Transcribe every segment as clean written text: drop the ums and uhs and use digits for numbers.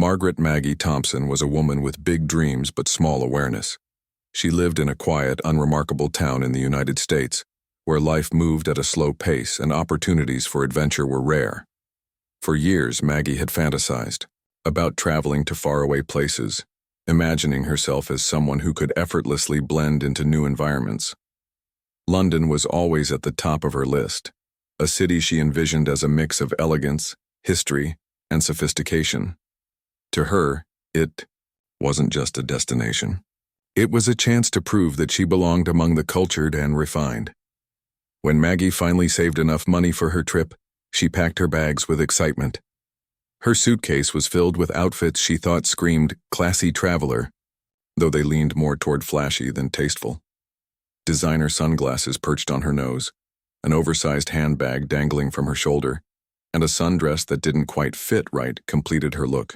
Margaret Maggie Thompson was a woman with big dreams but small awareness. She lived in a quiet, unremarkable town in the United States, where life moved at a slow pace and opportunities for adventure were rare. For years, Maggie had fantasized about traveling to faraway places, imagining herself as someone who could effortlessly blend into new environments. London was always at the top of her list, a city she envisioned as a mix of elegance, history, and sophistication. To her, it wasn't just a destination. It was a chance to prove that she belonged among the cultured and refined. When Maggie finally saved enough money for her trip, she packed her bags with excitement. Her suitcase was filled with outfits she thought screamed classy traveler, though they leaned more toward flashy than tasteful. Designer sunglasses perched on her nose, an oversized handbag dangling from her shoulder, and a sundress that didn't quite fit right completed her look.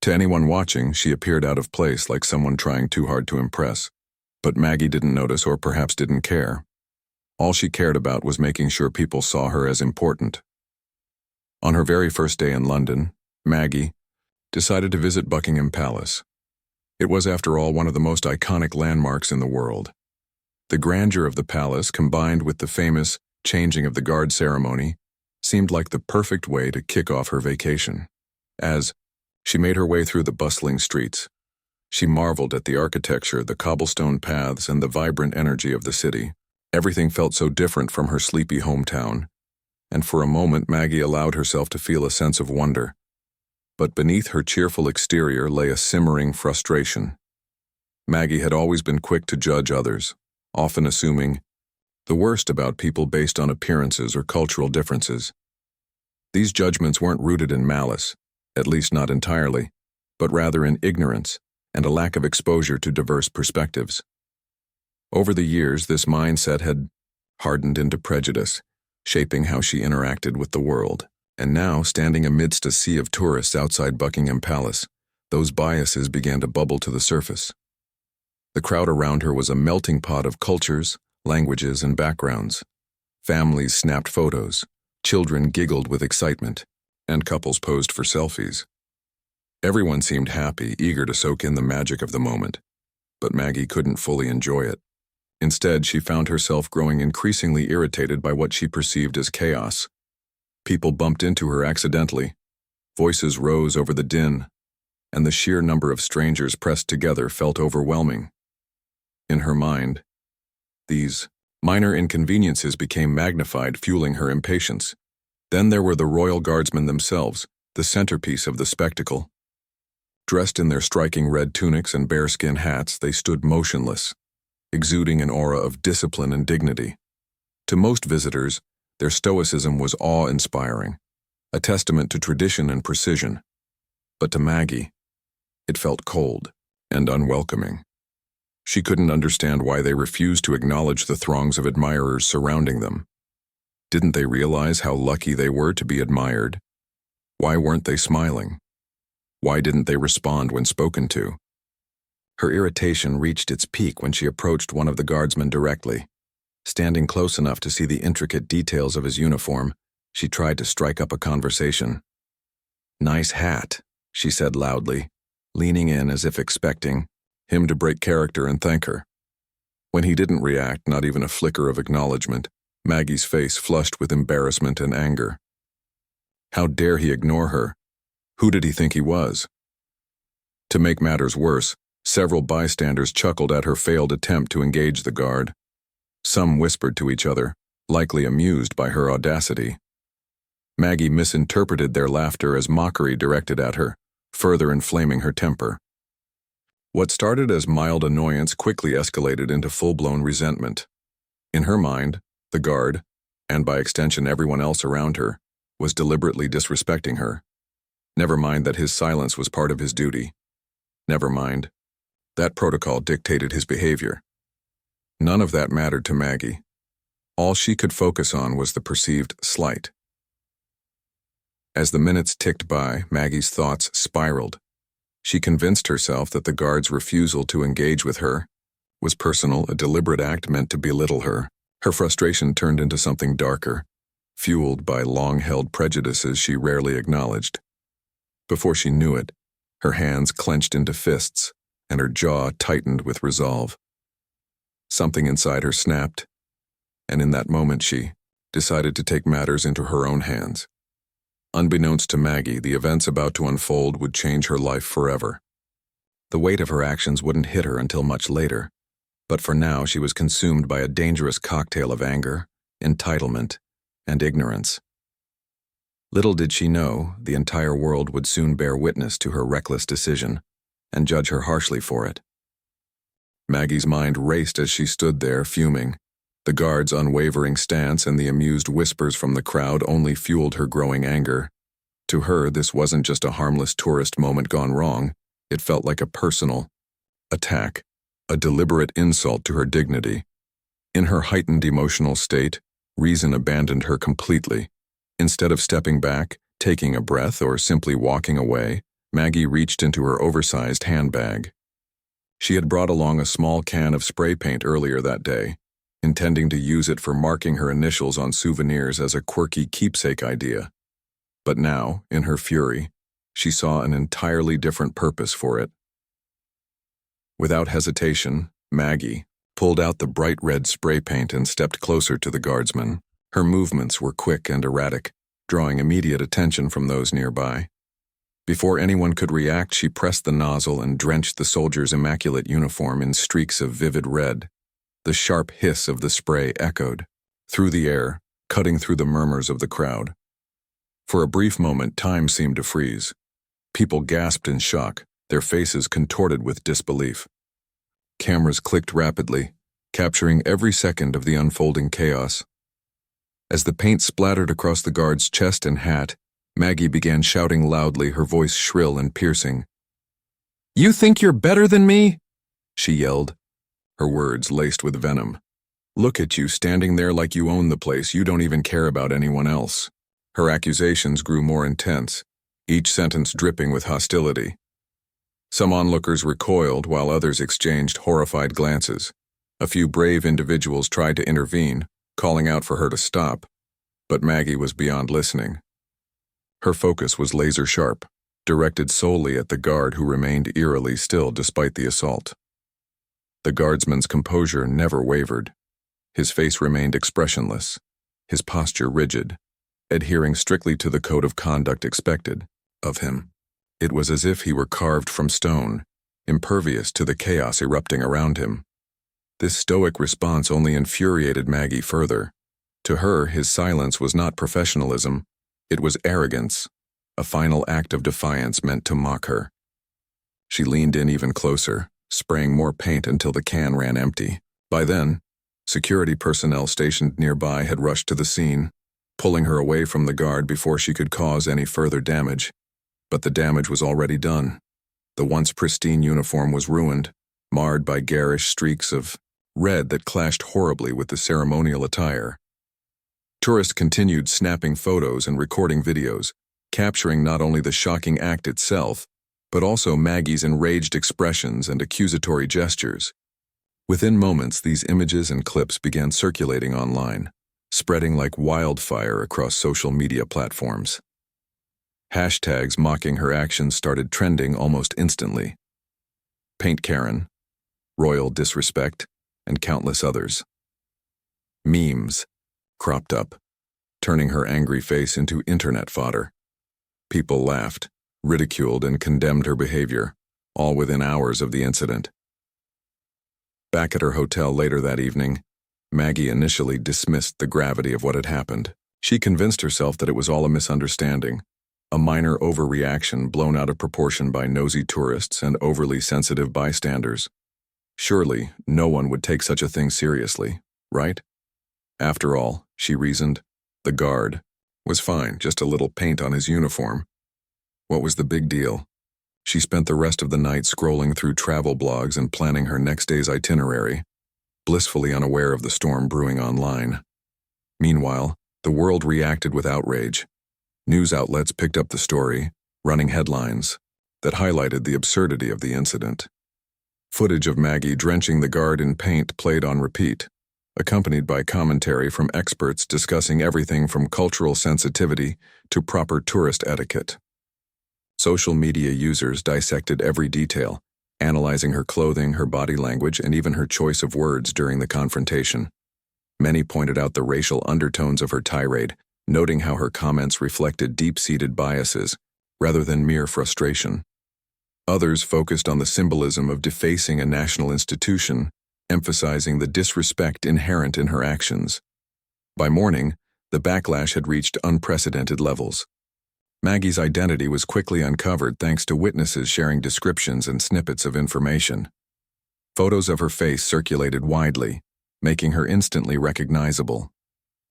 To anyone watching, she appeared out of place, like someone trying too hard to impress. But Maggie didn't notice, or perhaps didn't care. All she cared about was making sure people saw her as important. On her very first day in London, Maggie decided to visit Buckingham Palace. It was, after all, one of the most iconic landmarks in the world. The grandeur of the palace, combined with the famous changing of the guard ceremony, seemed like the perfect way to kick off her vacation. As she made her way through the bustling streets, she marveled at the architecture, the cobblestone paths, and the vibrant energy of the city. Everything felt so different from her sleepy hometown, and for a moment Maggie allowed herself to feel a sense of wonder. But beneath her cheerful exterior lay a simmering frustration. Maggie had always been quick to judge others, often assuming the worst about people based on appearances or cultural differences. These judgments weren't rooted in malice, at least not entirely, but rather in ignorance and a lack of exposure to diverse perspectives. Over the years, this mindset had hardened into prejudice, shaping how she interacted with the world. And now, standing amidst a sea of tourists outside Buckingham Palace, those biases began to bubble to the surface. The crowd around her was a melting pot of cultures, languages, and backgrounds. Families snapped photos, children giggled with excitement, and couples posed for selfies. Everyone seemed happy, eager to soak in the magic of the moment, but Maggie couldn't fully enjoy it. Instead, she found herself growing increasingly irritated by what she perceived as chaos. People bumped into her accidentally, voices rose over the din, and the sheer number of strangers pressed together felt overwhelming. In her mind, these minor inconveniences became magnified, fueling her impatience. Then there were the royal guardsmen themselves, the centerpiece of the spectacle. Dressed in their striking red tunics and bearskin hats, they stood motionless, exuding an aura of discipline and dignity. To most visitors, their stoicism was awe-inspiring, a testament to tradition and precision. But to Maggie, it felt cold and unwelcoming. She couldn't understand why they refused to acknowledge the throngs of admirers surrounding them. Didn't they realize how lucky they were to be admired? Why weren't they smiling? Why didn't they respond when spoken to? Her irritation reached its peak when she approached one of the guardsmen directly. Standing close enough to see the intricate details of his uniform, she tried to strike up a conversation. "Nice hat," she said loudly, leaning in as if expecting him to break character and thank her. When he didn't react, not even a flicker of acknowledgement, Maggie's face flushed with embarrassment and anger. How dare he ignore her? Who did he think he was? To make matters worse, several bystanders chuckled at her failed attempt to engage the guard. Some whispered to each other, likely amused by her audacity. Maggie misinterpreted their laughter as mockery directed at her, further inflaming her temper. What started as mild annoyance quickly escalated into full-blown resentment. In her mind, the guard, and by extension everyone else around her, was deliberately disrespecting her. Never mind that his silence was part of his duty. Never mind that protocol dictated his behavior. None of that mattered to Maggie. All she could focus on was the perceived slight. As the minutes ticked by, Maggie's thoughts spiraled. She convinced herself that the guard's refusal to engage with her was personal, a deliberate act meant to belittle her. Her frustration turned into something darker, fueled by long-held prejudices she rarely acknowledged. Before she knew it, her hands clenched into fists, and her jaw tightened with resolve. Something inside her snapped, and in that moment she decided to take matters into her own hands. Unbeknownst to Maggie, the events about to unfold would change her life forever. The weight of her actions wouldn't hit her until much later, but for now she was consumed by a dangerous cocktail of anger, entitlement, and ignorance. Little did she know, the entire world would soon bear witness to her reckless decision and judge her harshly for it. Maggie's mind raced as she stood there, fuming. The guard's unwavering stance and the amused whispers from the crowd only fueled her growing anger. To her, this wasn't just a harmless tourist moment gone wrong. It felt like a personal attack, a deliberate insult to her dignity. In her heightened emotional state, reason abandoned her completely. Instead of stepping back, taking a breath, or simply walking away, Maggie reached into her oversized handbag. She had brought along a small can of spray paint earlier that day, intending to use it for marking her initials on souvenirs as a quirky keepsake idea. But now, in her fury, she saw an entirely different purpose for it. Without hesitation, Maggie pulled out the bright red spray paint and stepped closer to the guardsman. Her movements were quick and erratic, drawing immediate attention from those nearby. Before anyone could react, she pressed the nozzle and drenched the soldier's immaculate uniform in streaks of vivid red. The sharp hiss of the spray echoed through the air, cutting through the murmurs of the crowd. For a brief moment, time seemed to freeze. People gasped in shock, their faces contorted with disbelief. Cameras clicked rapidly, capturing every second of the unfolding chaos. As the paint splattered across the guard's chest and hat, Maggie began shouting loudly, her voice shrill and piercing. "You think you're better than me?" she yelled, her words laced with venom. "Look at you, standing there like you own the place. You don't even care about anyone else." Her accusations grew more intense, each sentence dripping with hostility. Some onlookers recoiled while others exchanged horrified glances. A few brave individuals tried to intervene, calling out for her to stop, but Maggie was beyond listening. Her focus was laser-sharp, directed solely at the guard who remained eerily still despite the assault. The guardsman's composure never wavered. His face remained expressionless, his posture rigid, adhering strictly to the code of conduct expected of him. It was as if he were carved from stone, impervious to the chaos erupting around him. This stoic response only infuriated Maggie further. To her, his silence was not professionalism, it was arrogance, a final act of defiance meant to mock her. She leaned in even closer, spraying more paint until the can ran empty. By then, security personnel stationed nearby had rushed to the scene, pulling her away from the guard before she could cause any further damage. But the damage was already done. The once pristine uniform was ruined, marred by garish streaks of red that clashed horribly with the ceremonial attire. Tourists continued snapping photos and recording videos, capturing not only the shocking act itself, but also Maggie's enraged expressions and accusatory gestures. Within moments, these images and clips began circulating online, spreading like wildfire across social media platforms. Hashtags mocking her actions started trending almost instantly. Paint Karen, Royal Disrespect, and countless others. Memes cropped up, turning her angry face into internet fodder. People laughed, ridiculed, and condemned her behavior, all within hours of the incident. Back at her hotel later that evening, Maggie initially dismissed the gravity of what had happened. She convinced herself that it was all a misunderstanding, a minor overreaction blown out of proportion by nosy tourists and overly sensitive bystanders. Surely, no one would take such a thing seriously, right? After all, she reasoned, the guard was fine, just a little paint on his uniform. What was the big deal? She spent the rest of the night scrolling through travel blogs and planning her next day's itinerary, blissfully unaware of the storm brewing online. Meanwhile, the world reacted with outrage. News outlets picked up the story, running headlines that highlighted the absurdity of the incident. Footage of Maggie drenching the guard in paint played on repeat, accompanied by commentary from experts discussing everything from cultural sensitivity to proper tourist etiquette. Social media users dissected every detail, analyzing her clothing, her body language, and even her choice of words during the confrontation. Many pointed out the racial undertones of her tirade, noting how her comments reflected deep-seated biases, rather than mere frustration. Others focused on the symbolism of defacing a national institution, emphasizing the disrespect inherent in her actions. By morning, the backlash had reached unprecedented levels. Maggie's identity was quickly uncovered thanks to witnesses sharing descriptions and snippets of information. Photos of her face circulated widely, making her instantly recognizable.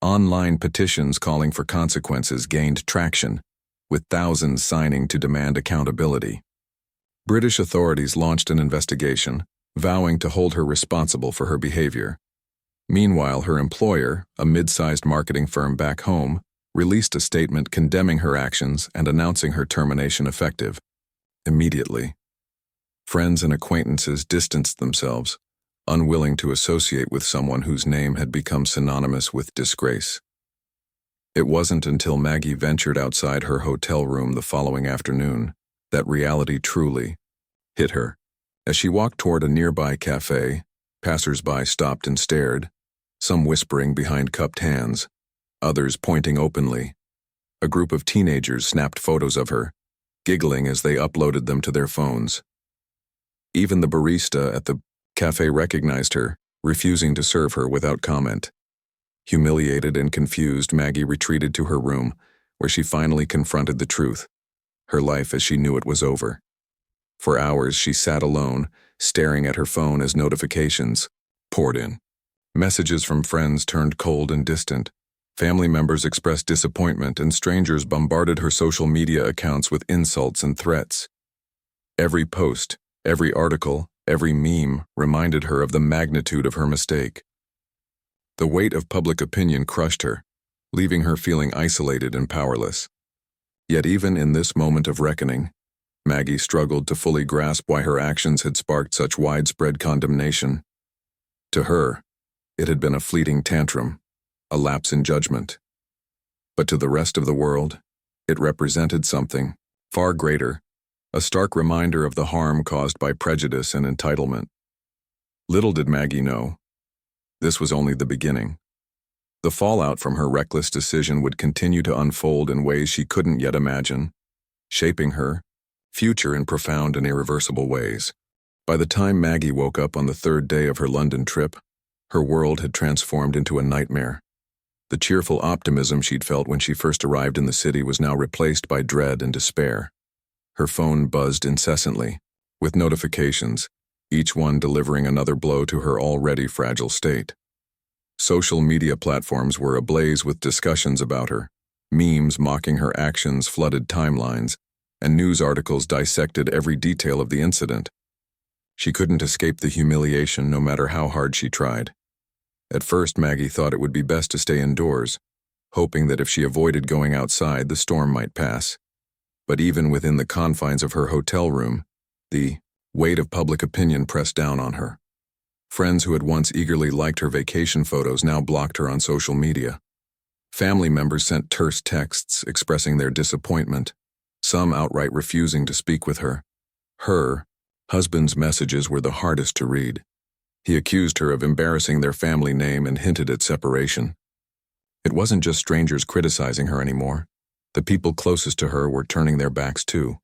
Online petitions calling for consequences gained traction, with thousands signing to demand accountability. British authorities launched an investigation, vowing to hold her responsible for her behavior. Meanwhile, her employer, a mid-sized marketing firm back home, released a statement condemning her actions and announcing her termination effective immediately. Friends and acquaintances distanced themselves, unwilling to associate with someone whose name had become synonymous with disgrace. It wasn't until Maggie ventured outside her hotel room the following afternoon that reality truly hit her. As she walked toward a nearby cafe, passers-by stopped and stared, some whispering behind cupped hands, others pointing openly. A group of teenagers snapped photos of her, giggling as they uploaded them to their phones. Even the barista at the cafe recognized her, refusing to serve her without comment. Humiliated and confused, Maggie retreated to her room, where she finally confronted the truth. Her life as she knew it was over. For hours she sat alone, staring at her phone as notifications poured in. Messages from friends turned cold and distant. Family members expressed disappointment, and strangers bombarded her social media accounts with insults and threats. Every post, every article, every meme reminded her of the magnitude of her mistake. The weight of public opinion crushed her, leaving her feeling isolated and powerless. Yet even in this moment of reckoning, Maggie struggled to fully grasp why her actions had sparked such widespread condemnation. To her, it had been a fleeting tantrum, a lapse in judgment. But to the rest of the world, it represented something far greater, a stark reminder of the harm caused by prejudice and entitlement. Little did Maggie know, this was only the beginning. The fallout from her reckless decision would continue to unfold in ways she couldn't yet imagine, shaping her future in profound and irreversible ways. By the time Maggie woke up on the third day of her London trip, her world had transformed into a nightmare. The cheerful optimism she'd felt when she first arrived in the city was now replaced by dread and despair. Her phone buzzed incessantly, with notifications, each one delivering another blow to her already fragile state. Social media platforms were ablaze with discussions about her. Memes mocking her actions flooded timelines, and news articles dissected every detail of the incident. She couldn't escape the humiliation no matter how hard she tried. At first, Maggie thought it would be best to stay indoors, hoping that if she avoided going outside, the storm might pass. But even within the confines of her hotel room, the weight of public opinion pressed down on her. Friends who had once eagerly liked her vacation photos now blocked her on social media. Family members sent terse texts expressing their disappointment, some outright refusing to speak with her. Her husband's messages were the hardest to read. He accused her of embarrassing their family name and hinted at separation. It wasn't just strangers criticizing her anymore. The people closest to her were turning their backs too.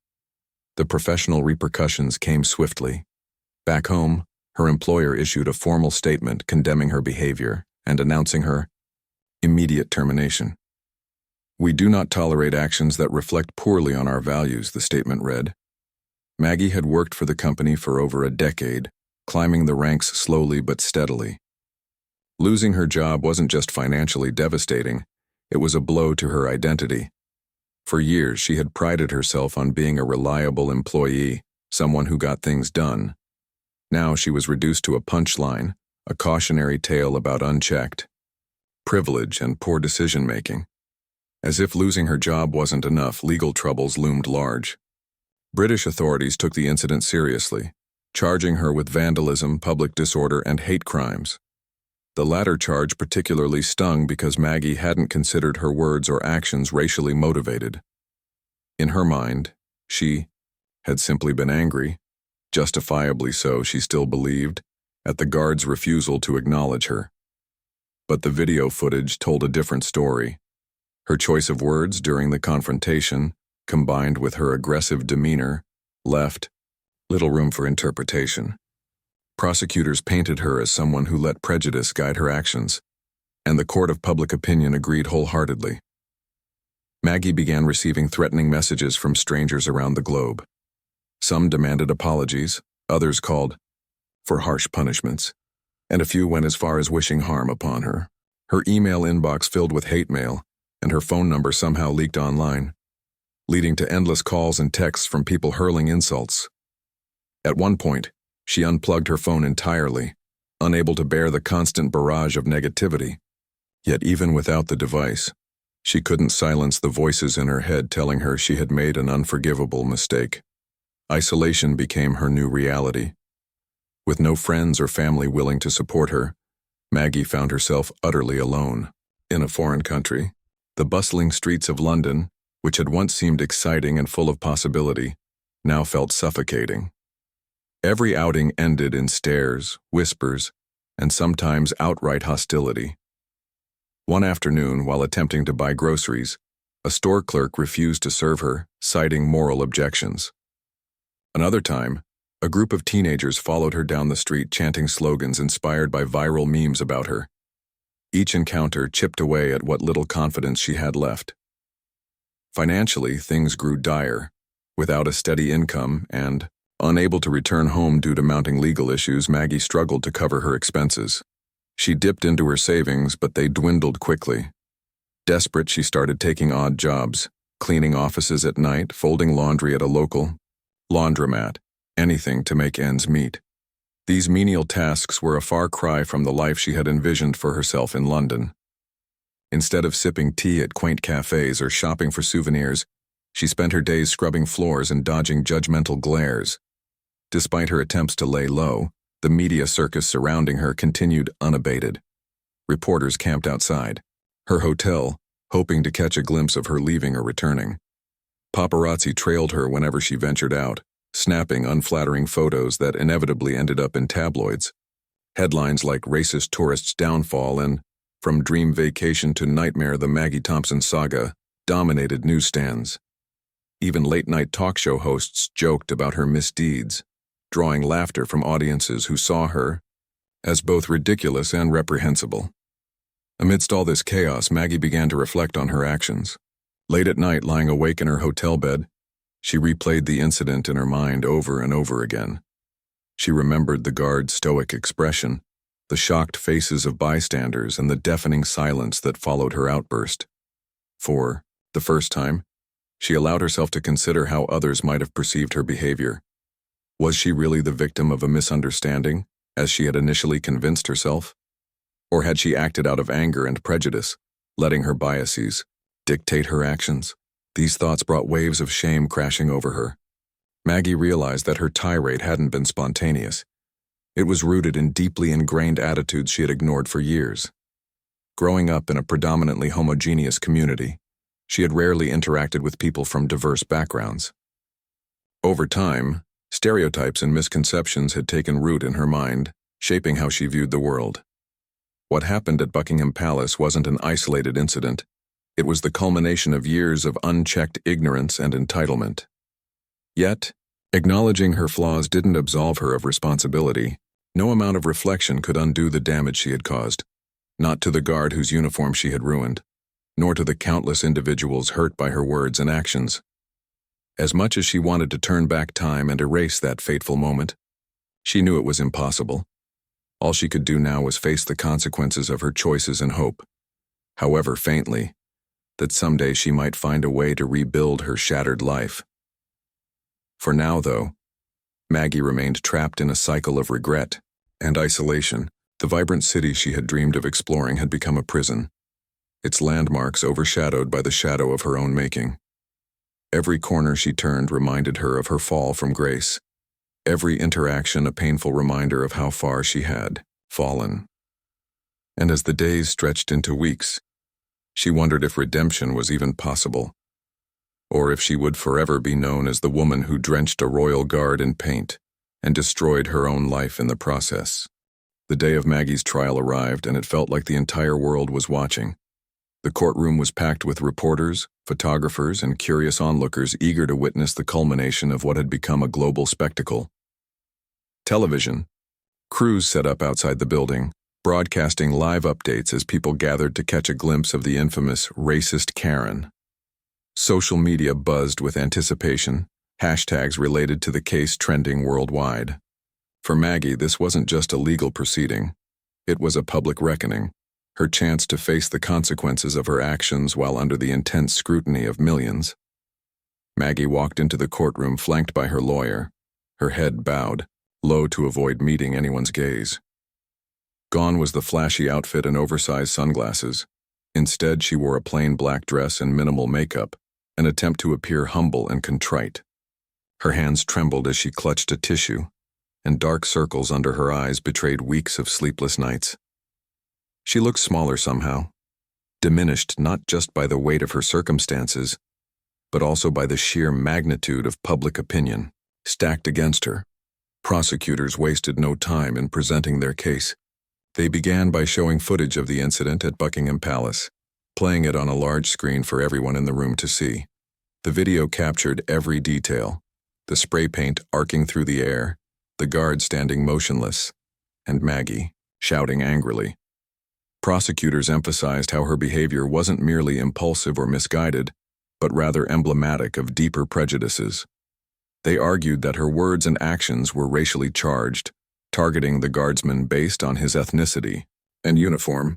The professional repercussions came swiftly. Back home, her employer issued a formal statement condemning her behavior and announcing her immediate termination. "We do not tolerate actions that reflect poorly on our values," the statement read. Maggie had worked for the company for over a decade, climbing the ranks slowly but steadily. Losing her job wasn't just financially devastating, it was a blow to her identity. For years, she had prided herself on being a reliable employee, someone who got things done. Now she was reduced to a punchline, a cautionary tale about unchecked privilege and poor decision-making. As if losing her job wasn't enough, legal troubles loomed large. British authorities took the incident seriously, charging her with vandalism, public disorder, and hate crimes. The latter charge particularly stung because Maggie hadn't considered her words or actions racially motivated. In her mind, She had simply been angry, justifiably so, she still believed, at the guard's refusal to acknowledge her. But the video footage told a different story. Her choice of words during the confrontation, combined with her aggressive demeanor, left little room for interpretation. Prosecutors painted her as someone who let prejudice guide her actions, and the court of public opinion agreed wholeheartedly. Maggie began receiving threatening messages from strangers around the globe. Some demanded apologies, others called for harsh punishments, and a few went as far as wishing harm upon her. Her email inbox filled with hate mail, and her phone number somehow leaked online, leading to endless calls and texts from people hurling insults. At one point, she unplugged her phone entirely, unable to bear the constant barrage of negativity. Yet even without the device, she couldn't silence the voices in her head telling her she had made an unforgivable mistake. Isolation became her new reality. With no friends or family willing to support her, Maggie found herself utterly alone. In a foreign country, the bustling streets of London, which had once seemed exciting and full of possibility, now felt suffocating. Every outing ended in stares, whispers, and sometimes outright hostility. One afternoon, while attempting to buy groceries, a store clerk refused to serve her, citing moral objections. Another time, a group of teenagers followed her down the street chanting slogans inspired by viral memes about her. Each encounter chipped away at what little confidence she had left. Financially, things grew dire. Without a steady income and unable to return home due to mounting legal issues, Maggie struggled to cover her expenses. She dipped into her savings, but they dwindled quickly. Desperate, she started taking odd jobs, cleaning offices at night, folding laundry at a local laundromat, anything to make ends meet. These menial tasks were a far cry from the life she had envisioned for herself in London. Instead of sipping tea at quaint cafes or shopping for souvenirs, she spent her days scrubbing floors and dodging judgmental glares. Despite her attempts to lay low, the media circus surrounding her continued unabated. Reporters camped outside her hotel, hoping to catch a glimpse of her leaving or returning. Paparazzi trailed her whenever she ventured out, snapping unflattering photos that inevitably ended up in tabloids. Headlines like "Racist Tourist's Downfall" and "From Dream Vacation to Nightmare, the Maggie Thompson Saga" dominated newsstands. Even late-night talk show hosts joked about her misdeeds, drawing laughter from audiences who saw her as both ridiculous and reprehensible. Amidst all this chaos, Maggie began to reflect on her actions. Late at night, lying awake in her hotel bed, she replayed the incident in her mind over and over again. She remembered the guard's stoic expression, the shocked faces of bystanders, and the deafening silence that followed her outburst. For the first time, she allowed herself to consider how others might have perceived her behavior. Was she really the victim of a misunderstanding, as she had initially convinced herself? Or had she acted out of anger and prejudice, letting her biases dictate her actions? These thoughts brought waves of shame crashing over her. Maggie realized that her tirade hadn't been spontaneous. It was rooted in deeply ingrained attitudes she had ignored for years. Growing up in a predominantly homogeneous community, she had rarely interacted with people from diverse backgrounds. Over time, stereotypes and misconceptions had taken root in her mind, shaping how she viewed the world. What happened at Buckingham Palace wasn't an isolated incident. It was the culmination of years of unchecked ignorance and entitlement. Yet, acknowledging her flaws didn't absolve her of responsibility. No amount of reflection could undo the damage she had caused, not to the guard whose uniform she had ruined, nor to the countless individuals hurt by her words and actions. As much as she wanted to turn back time and erase that fateful moment, she knew it was impossible. All she could do now was face the consequences of her choices and hope, however faintly, that someday she might find a way to rebuild her shattered life. For now, though, Maggie remained trapped in a cycle of regret and isolation. The vibrant city she had dreamed of exploring had become a prison, its landmarks overshadowed by the shadow of her own making. Every corner she turned reminded her of her fall from grace, every interaction a painful reminder of how far she had fallen. And as the days stretched into weeks, she wondered if redemption was even possible. or if she would forever be known as the woman who drenched a royal guard in paint and destroyed her own life in the process. The day of Maggie's trial arrived, and it felt like the entire world was watching. The courtroom was packed with reporters, photographers, and curious onlookers eager to witness the culmination of what had become a global spectacle. Television crews set up outside the building, broadcasting live updates as people gathered to catch a glimpse of the infamous racist Karen. Social media buzzed with anticipation, hashtags related to the case trending worldwide. For Maggie, this wasn't just a legal proceeding. It was a public reckoning, her chance to face the consequences of her actions while under the intense scrutiny of millions. Maggie walked into the courtroom flanked by her lawyer, her head bowed, low to avoid meeting anyone's gaze. Gone was the flashy outfit and oversized sunglasses. Instead, she wore a plain black dress and minimal makeup, an attempt to appear humble and contrite. Her hands trembled as she clutched a tissue, and dark circles under her eyes betrayed weeks of sleepless nights. She looked smaller somehow, diminished not just by the weight of her circumstances, but also by the sheer magnitude of public opinion stacked against her. Prosecutors wasted no time in presenting their case. They began by showing footage of the incident at Buckingham Palace, playing it on a large screen for everyone in the room to see. The video captured every detail, the spray paint arcing through the air, the guard standing motionless, and Maggie shouting angrily. Prosecutors emphasized how her behavior wasn't merely impulsive or misguided, but rather emblematic of deeper prejudices. They argued that her words and actions were racially charged, targeting the guardsman based on his ethnicity and uniform.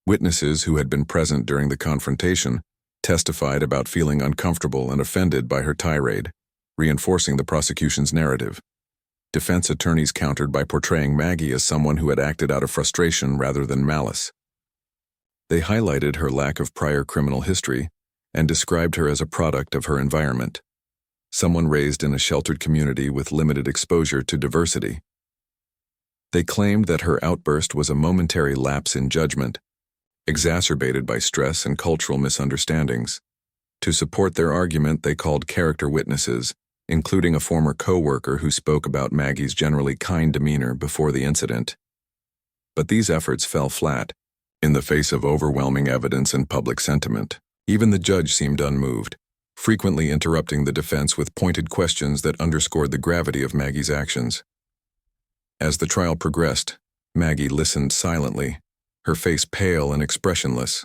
Witnesses who had been present during the confrontation testified about feeling uncomfortable and offended by her tirade, reinforcing the prosecution's narrative. Defense attorneys countered by portraying Maggie as someone who had acted out of frustration rather than malice. They highlighted her lack of prior criminal history and described her as a product of her environment, someone raised in a sheltered community with limited exposure to diversity. They claimed that her outburst was a momentary lapse in judgment, exacerbated by stress and cultural misunderstandings. To support their argument, they called character witnesses, including a former co-worker who spoke about Maggie's generally kind demeanor before the incident. But these efforts fell flat in the face of overwhelming evidence and public sentiment. Even the judge seemed unmoved, frequently interrupting the defense with pointed questions that underscored the gravity of Maggie's actions. As the trial progressed, Maggie listened silently, her face pale and expressionless.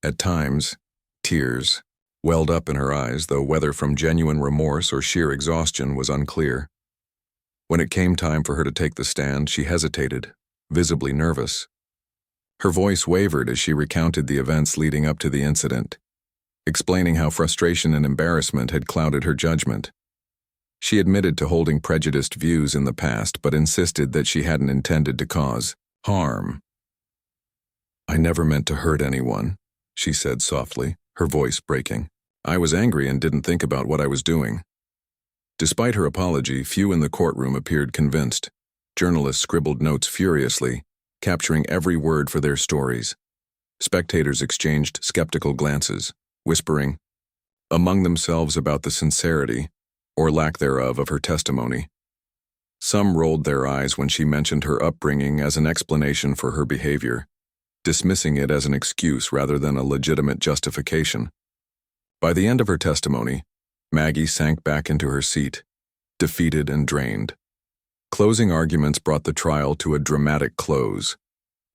At times, tears welled up in her eyes, though whether from genuine remorse or sheer exhaustion was unclear. When it came time for her to take the stand, she hesitated, visibly nervous. Her voice wavered as she recounted the events leading up to the incident, explaining how frustration and embarrassment had clouded her judgment. She admitted to holding prejudiced views in the past, but insisted that she hadn't intended to cause harm. "I never meant to hurt anyone," she said softly, her voice breaking. "I was angry and didn't think about what I was doing." Despite her apology, few in the courtroom appeared convinced. Journalists scribbled notes furiously, capturing every word for their stories. Spectators exchanged skeptical glances, whispering among themselves about the sincerity, or lack thereof, of her testimony. Some rolled their eyes when she mentioned her upbringing as an explanation for her behavior, dismissing it as an excuse rather than a legitimate justification. By the end of her testimony, Maggie sank back into her seat, defeated and drained. Closing arguments brought the trial to a dramatic close.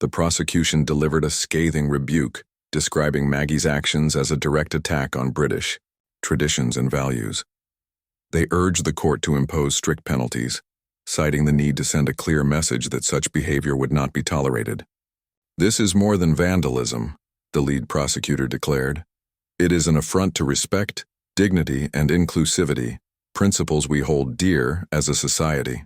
The prosecution delivered a scathing rebuke, describing Maggie's actions as a direct attack on British traditions and values. They urged the court to impose strict penalties, citing the need to send a clear message that such behavior would not be tolerated. "This is more than vandalism," the lead prosecutor declared. "It is an affront to respect, dignity, and inclusivity, principles we hold dear as a society."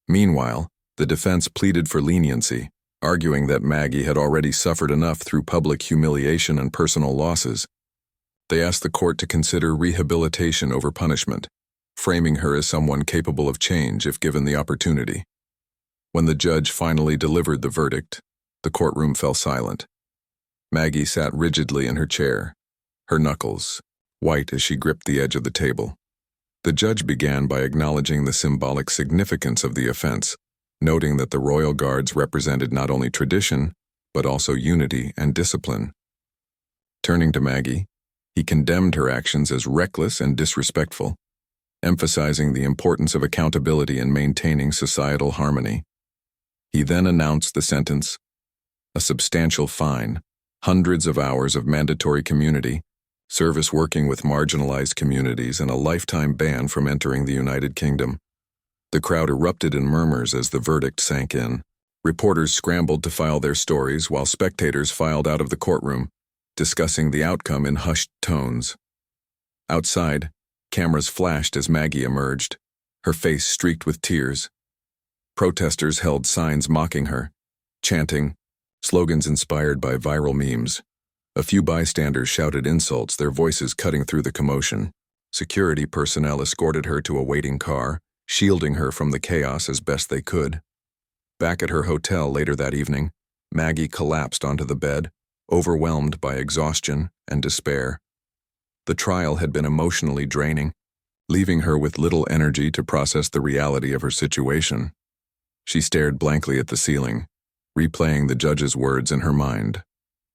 Meanwhile, the defense pleaded for leniency, arguing that Maggie had already suffered enough through public humiliation and personal losses. They asked the court to consider rehabilitation over punishment, framing her as someone capable of change if given the opportunity. When the judge finally delivered the verdict, the courtroom fell silent. Maggie sat rigidly in her chair, her knuckles white as she gripped the edge of the table. The judge began by acknowledging the symbolic significance of the offense, noting that the royal guards represented not only tradition, but also unity and discipline. Turning to Maggie, he condemned her actions as reckless and disrespectful, emphasizing the importance of accountability in maintaining societal harmony. He then announced the sentence: a substantial fine, hundreds of hours of mandatory community service working with marginalized communities, and a lifetime ban from entering the United Kingdom. The crowd erupted in murmurs as the verdict sank in. Reporters scrambled to file their stories while spectators filed out of the courtroom, discussing the outcome in hushed tones. Outside, cameras flashed as Maggie emerged, her face streaked with tears. Protesters held signs mocking her, chanting, slogans inspired by viral memes. A few bystanders shouted insults, their voices cutting through the commotion. Security personnel escorted her to a waiting car, shielding her from the chaos as best they could. Back at her hotel later that evening, Maggie collapsed onto the bed, overwhelmed by exhaustion and despair. The trial had been emotionally draining, leaving her with little energy to process the reality of her situation. She stared blankly at the ceiling, replaying the judge's words in her mind.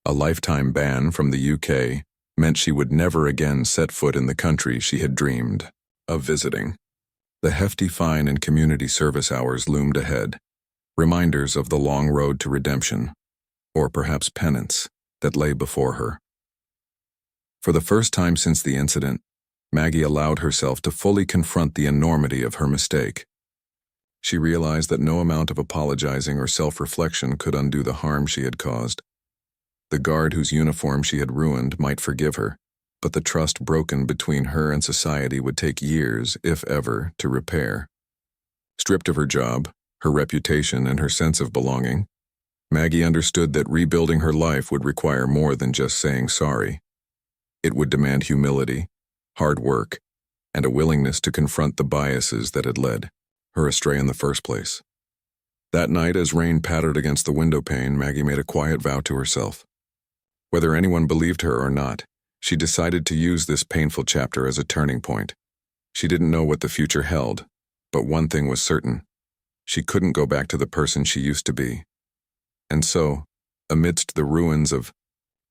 A lifetime ban from the UK meant she would never again set foot in the country she had dreamed of visiting. The hefty fine and community service hours loomed ahead, reminders of the long road to redemption, or perhaps penance, that lay before her. For the first time since the incident, Maggie allowed herself to fully confront the enormity of her mistake. She realized that no amount of apologizing or self-reflection could undo the harm she had caused. The guard whose uniform she had ruined might forgive her, but the trust broken between her and society would take years, if ever, to repair. Stripped of her job, her reputation, and her sense of belonging, Maggie understood that rebuilding her life would require more than just saying sorry. It would demand humility, hard work, and a willingness to confront the biases that had led her astray in the first place. That night, as rain pattered against the window pane, Maggie made a quiet vow to herself. Whether anyone believed her or not, she decided to use this painful chapter as a turning point. She didn't know what the future held, but one thing was certain: she couldn't go back to the person she used to be. And so, amidst the ruins of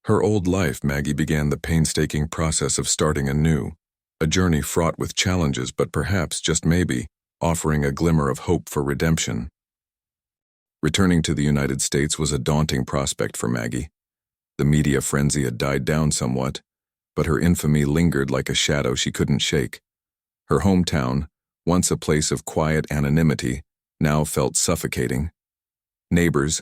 her old life, Maggie began the painstaking process of starting anew, a journey fraught with challenges, but perhaps, just maybe, offering a glimmer of hope for redemption. Returning to the United States was a daunting prospect for Maggie. The media frenzy had died down somewhat, but her infamy lingered like a shadow she couldn't shake. Her hometown, once a place of quiet anonymity, now felt suffocating. Neighbors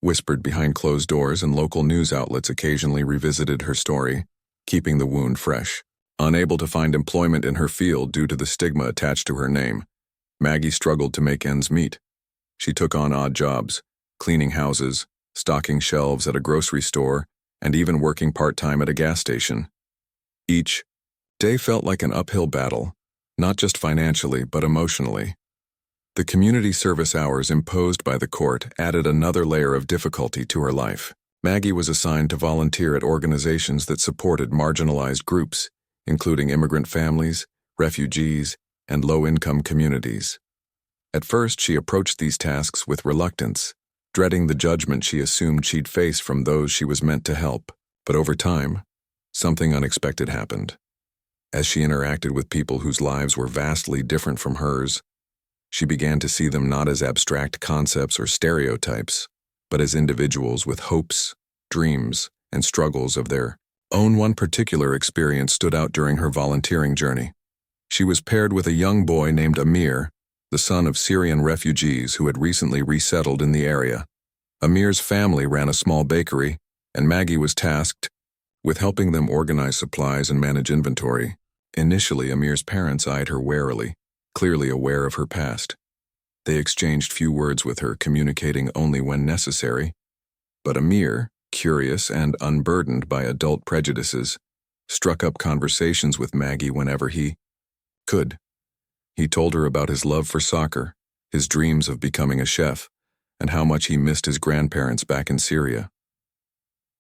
whispered behind closed doors, and local news outlets occasionally revisited her story, keeping the wound fresh. Unable to find employment in her field due to the stigma attached to her name, Maggie struggled to make ends meet. She took on odd jobs, cleaning houses, stocking shelves at a grocery store, and even working part-time at a gas station. Each day felt like an uphill battle, not just financially, but emotionally. The community service hours imposed by the court added another layer of difficulty to her life. Maggie was assigned to volunteer at organizations that supported marginalized groups, including immigrant families, refugees, and low-income communities. At first, she approached these tasks with reluctance, dreading the judgment she assumed she'd face from those she was meant to help. But over time, something unexpected happened. As she interacted with people whose lives were vastly different from hers, she began to see them not as abstract concepts or stereotypes, but as individuals with hopes, dreams, and struggles of their own. One particular experience stood out during her volunteering journey. She was paired with a young boy named Amir, the son of Syrian refugees who had recently resettled in the area. Amir's family ran a small bakery, and Maggie was tasked with helping them organize supplies and manage inventory. Initially, Amir's parents eyed her warily, clearly aware of her past. They exchanged few words with her, communicating only when necessary. But Amir, curious and unburdened by adult prejudices, struck up conversations with Maggie whenever he could. He told her about his love for soccer, his dreams of becoming a chef, and how much he missed his grandparents back in Syria.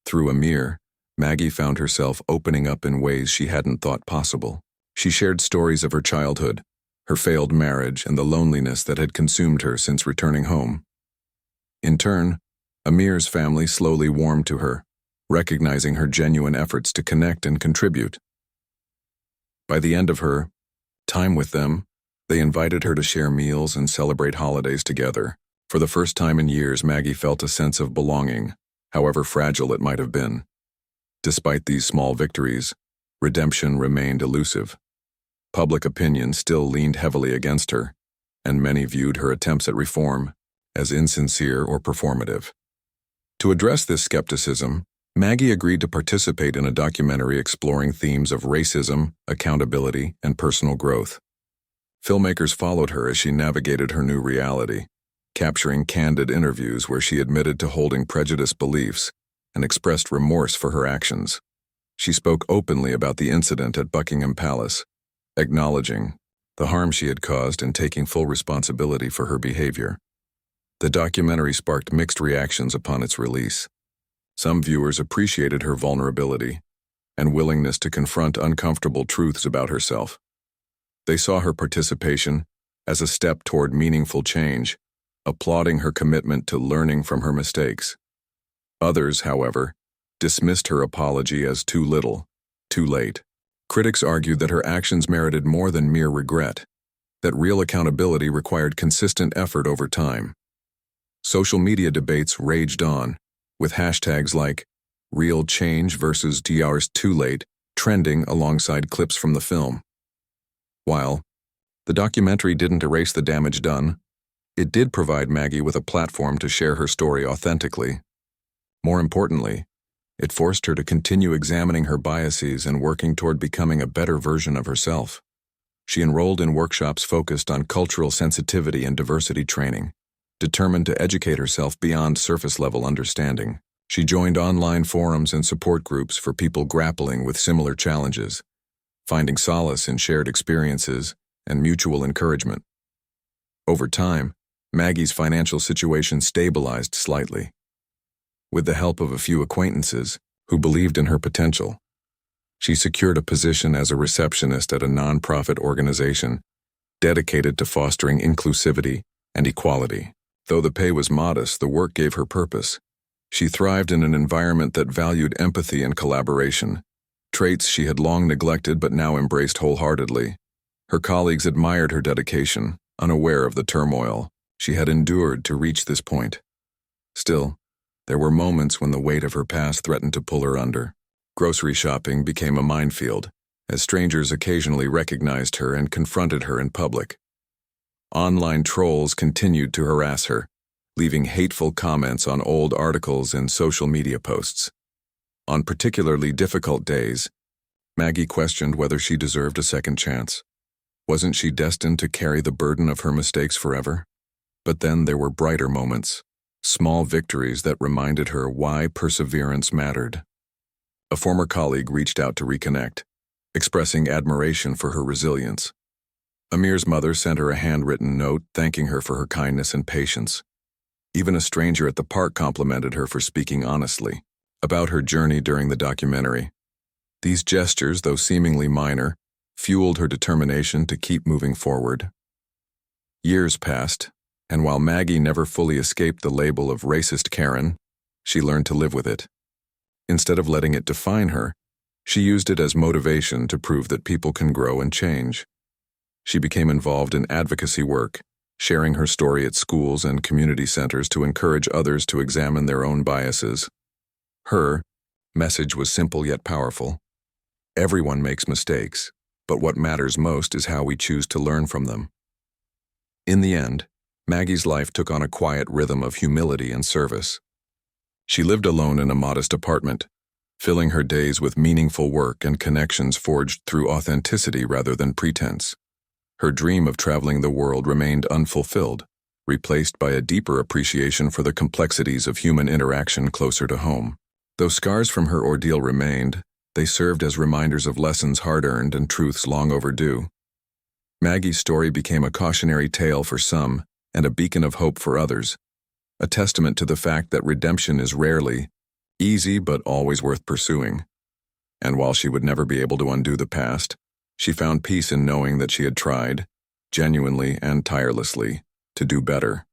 Through Amir, Maggie found herself opening up in ways she hadn't thought possible. She shared stories of her childhood, her failed marriage, and the loneliness that had consumed her since returning home. In turn, Amir's family slowly warmed to her, recognizing her genuine efforts to connect and contribute. By the end of her time with them, they invited her to share meals and celebrate holidays together. For the first time in years, Maggie felt a sense of belonging, however fragile it might have been. Despite these small victories, redemption remained elusive. Public opinion still leaned heavily against her, and many viewed her attempts at reform as insincere or performative. To address this skepticism, Maggie agreed to participate in a documentary exploring themes of racism, accountability, and personal growth. Filmmakers followed her as she navigated her new reality, capturing candid interviews where she admitted to holding prejudiced beliefs and expressed remorse for her actions. She spoke openly about the incident at Buckingham Palace, acknowledging the harm she had caused and taking full responsibility for her behavior. The documentary sparked mixed reactions upon its release. Some viewers appreciated her vulnerability and willingness to confront uncomfortable truths about herself. They saw her participation as a step toward meaningful change, applauding her commitment to learning from her mistakes. Others, however, dismissed her apology as too little, too late. Critics argued that her actions merited more than mere regret, that real accountability required consistent effort over time. Social media debates raged on, with hashtags like "real change" versus "DR's too late" trending alongside clips from the film. While the documentary didn't erase the damage done, it did provide Maggie with a platform to share her story authentically. More importantly, it forced her to continue examining her biases and working toward becoming a better version of herself. She enrolled in workshops focused on cultural sensitivity and diversity training, determined to educate herself beyond surface-level understanding. She joined online forums and support groups for people grappling with similar challenges, finding solace in shared experiences and mutual encouragement. Over time, Maggie's financial situation stabilized slightly. With the help of a few acquaintances who believed in her potential, she secured a position as a receptionist at a nonprofit organization dedicated to fostering inclusivity and equality. Though the pay was modest, the work gave her purpose. She thrived in an environment that valued empathy and collaboration, traits she had long neglected but now embraced wholeheartedly. Her colleagues admired her dedication, unaware of the turmoil she had endured to reach this point. Still, there were moments when the weight of her past threatened to pull her under. Grocery shopping became a minefield, as strangers occasionally recognized her and confronted her in public. Online trolls continued to harass her, leaving hateful comments on old articles and social media posts. On particularly difficult days, Maggie questioned whether she deserved a second chance. Wasn't she destined to carry the burden of her mistakes forever? But then there were brighter moments, small victories that reminded her why perseverance mattered. A former colleague reached out to reconnect, expressing admiration for her resilience. Amir's mother sent her a handwritten note thanking her for her kindness and patience. Even a stranger at the park complimented her for speaking honestly about her journey during the documentary. These gestures, though seemingly minor, fueled her determination to keep moving forward. Years passed, and while Maggie never fully escaped the label of racist Karen, she learned to live with it. Instead of letting it define her, she used it as motivation to prove that people can grow and change. She became involved in advocacy work, sharing her story at schools and community centers to encourage others to examine their own biases. Her message was simple yet powerful. Everyone makes mistakes, but what matters most is how we choose to learn from them. In the end, Maggie's life took on a quiet rhythm of humility and service. She lived alone in a modest apartment, filling her days with meaningful work and connections forged through authenticity rather than pretense. Her dream of traveling the world remained unfulfilled, replaced by a deeper appreciation for the complexities of human interaction closer to home. Though scars from her ordeal remained, they served as reminders of lessons hard-earned and truths long overdue. Maggie's story became a cautionary tale for some and a beacon of hope for others, a testament to the fact that redemption is rarely easy but always worth pursuing. And while she would never be able to undo the past, she found peace in knowing that she had tried, genuinely and tirelessly, to do better.